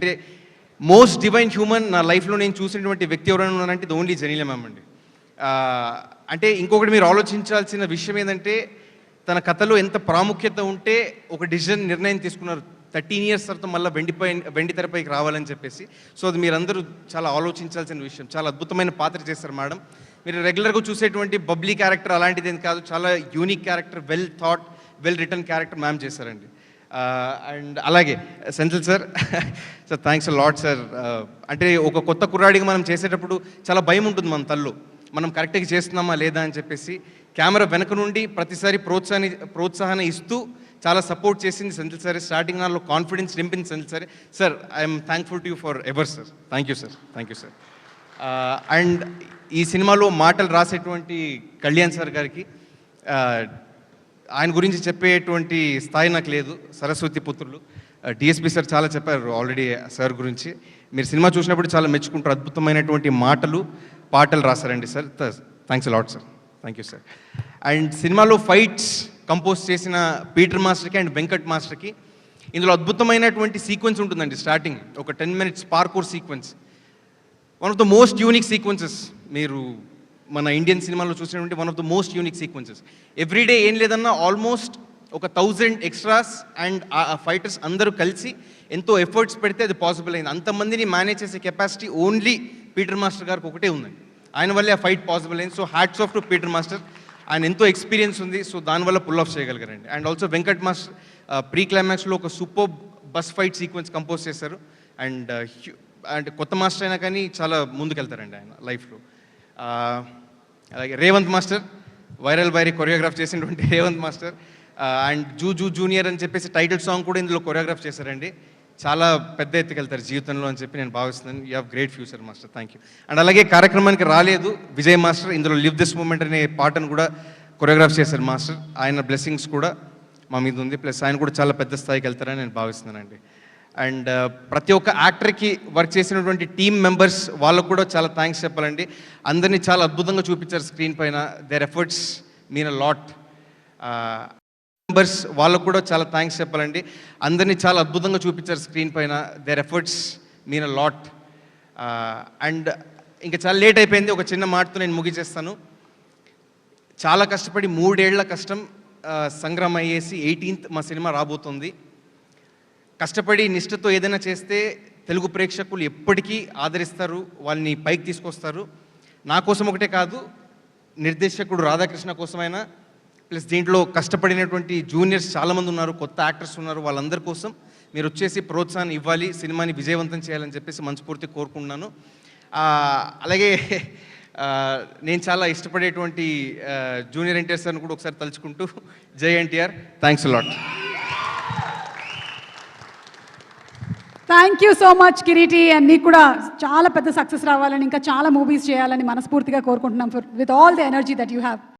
అంటే most divine human నా లైఫ్లో నేను చూసినటువంటి వ్యక్తి ఎవరైనా ఉన్నారంటే ఇది ఓన్లీ జెనీలియా మ్యామ్ అండి. అంటే ఇంకొకటి మీరు ఆలోచించాల్సిన విషయం ఏంటంటే తన కథలో ఎంత ప్రాముఖ్యత ఉంటే ఒక నిర్ణయం తీసుకున్నారు 13 years తర్వాత మళ్ళీ వెండి తెరపైకి రావాలని చెప్పేసి. సో అది మీరందరూ చాలా ఆలోచించాల్సిన విషయం. చాలా అద్భుతమైన పాత్ర చేస్తారు మేడం. మీరు రెగ్యులర్గా చూసేటువంటి బబ్లీ క్యారెక్టర్ అలాంటిది ఏం కాదు, చాలా unique character, well thought, well return character ma'am చేశారండి. అండ్ అలాగే Senthil sir sir thanks lot sir. అంటే ఒక కొత్త కుర్రాడికి మనం చేసేటప్పుడు చాలా భయం ఉంటుంది మన తల్లో, మనం కరెక్ట్గా చేస్తున్నామా లేదా అని చెప్పేసి. కెమెరా వెనక నుండి ప్రతిసారి ప్రోత్సాహాన్ని ఇస్తూ చాలా సపోర్ట్ చేసింది సెంథిల్ సార్. స్టార్టింగ్ నాలో కాన్ఫిడెన్స్ నింపింది Senthil sir. Sir I'm thankful to you for ever sir. Thank you sir, thank you sir. And ఈ సినిమాలో మాటలు రాసేటువంటి కళ్యాణ్ సార్ గారికి ఆయన గురించి చెప్పేటువంటి స్థాయి నాకు లేదు. సరస్వతి పుత్రులు డిఎస్పి సార్ చాలా చెప్పారు ఆల్రెడీ సార్ గురించి. మీరు సినిమా చూసినప్పుడు చాలా మెచ్చుకుంటారు. అద్భుతమైనటువంటి పాటలు రాశారండి sir. Thanks lot sir, thank you sir. And సినిమాలో ఫైట్స్ కంపోజ్ చేసిన పీటర్ మాస్టర్కి అండ్ వెంకట్ మాస్టర్కి. ఇందులో అద్భుతమైనటువంటి సీక్వెన్స్ ఉంటుందండి. స్టార్టింగ్ ఒక 10 minutes parkour sequence, one of the most unique sequences మీరు మన ఇండియన్ సినిమాలో చూసినటువంటి one of the most unique sequences. Everyday ఏం లేదన్నా ఆల్మోస్ట్ ఒక 1000 ఎక్స్ట్రాస్ అండ్ ఆ ఫైటర్స్ అందరూ కలిసి ఎంతో ఎఫర్ట్స్ పెడితే అది పాసిబుల్ అయింది. అంతమందిని మేనేజ్ చేసే కెపాసిటీ ఓన్లీ పీటర్ మాస్టర్ గారికి ఒకటే ఉందండి. ఆయన వల్లే ఆ ఫైట్ పాసిబుల్ అయింది. So hats off to Peter master. ఆయన ఎంతో ఎక్స్పీరియన్స్ ఉంది, సో దానివల్ల పుల్ ఆఫ్ చేయగలిగారండి. అండ్ ఆల్సో వెంకట్ మాస్టర్ ప్రీ క్లైమాక్స్లో ఒక super bus fight sequence compose చేశారు. అండ్ అంటే కొత్త మాస్టర్ అయినా కానీ చాలా ముందుకెళ్తారండి ఆయన లైఫ్లో. అలాగే రేవంత్ మాస్టర్, వైరీ కొరియోగ్రాఫ్ చేసినటువంటి రేవంత్ మాస్టర్. అండ్ జూనియర్ అని చెప్పేసి టైటిల్ సాంగ్ కూడా ఇందులో కొరియోగ్రాఫ్ చేశారండి. చాలా పెద్ద ఎత్తుకెళ్తారు జీవితంలో అని చెప్పి నేను భావిస్తున్నాను. You have great future master, thank you. And అలాగే కార్యక్రమానికి రాలేదు విజయ్ మాస్టర్, ఇందులో లివ్ దిస్ మూమెంట్ అనే పాటను కూడా కొరియోగ్రాఫ్ చేశారు మాస్టర్. ఆయన బ్లెస్సింగ్స్ కూడా మా మీద ఉంది. ప్లస్ ఆయన కూడా చాలా పెద్ద స్థాయికి వెళ్తారని నేను భావిస్తున్నానండి. అండ్ ప్రతి ఒక్క యాక్టర్కి వర్క్ చేసినటువంటి టీమ్ మెంబర్స్ వాళ్ళకు కూడా చాలా థ్యాంక్స్ చెప్పాలండి. అందరినీ చాలా అద్భుతంగా చూపించారు స్క్రీన్ పైన. Their efforts mean a lot. Members వాళ్ళకు కూడా చాలా థ్యాంక్స్ చెప్పాలండి. అందరినీ చాలా అద్భుతంగా చూపించారు స్క్రీన్ పైన. Their efforts mean a lot. And ఇంకా చాలా లేట్ అయిపోయింది. ఒక చిన్న మాటతో నేను ముగిచేస్తాను. చాలా కష్టపడి 3 ఏళ్ల కష్టం సంగ్రామం అయ్యేసి 18th మా సినిమా రాబోతుంది. కష్టపడి నిష్ఠతో ఏదైనా చేస్తే తెలుగు ప్రేక్షకులు ఎప్పటికీ ఆదరిస్తారు, వాళ్ళని పైకి తీసుకొస్తారు. నా కోసం ఒకటే కాదు, నిర్దేశకుడు రాధాకృష్ణ కోసమైనా, ప్లస్ దీంట్లో కష్టపడినటువంటి జూనియర్స్ చాలామంది ఉన్నారు, కొత్త యాక్టర్స్ ఉన్నారు, వాళ్ళందరి కోసం మీరు వచ్చేసి ప్రోత్సాహాన్ని ఇవ్వాలి, సినిమాని విజయవంతం చేయాలని చెప్పేసి మనస్ఫూర్తి కోరుకుంటున్నాను. అలాగే నేను చాలా ఇష్టపడేటువంటి జూనియర్ ఎన్టీఆర్ సార్ని కూడా ఒకసారి తలుచుకుంటూ, జై NTR, thanks lot. Thank you so much Kireeti. And నీకు కూడా చాలా పెద్ద సక్సెస్ రావాలని, ఇంకా చాలా మూవీస్ చేయాలని మనస్ఫూర్తిగా కోరుకుంటున్నాం with all the energy that you have.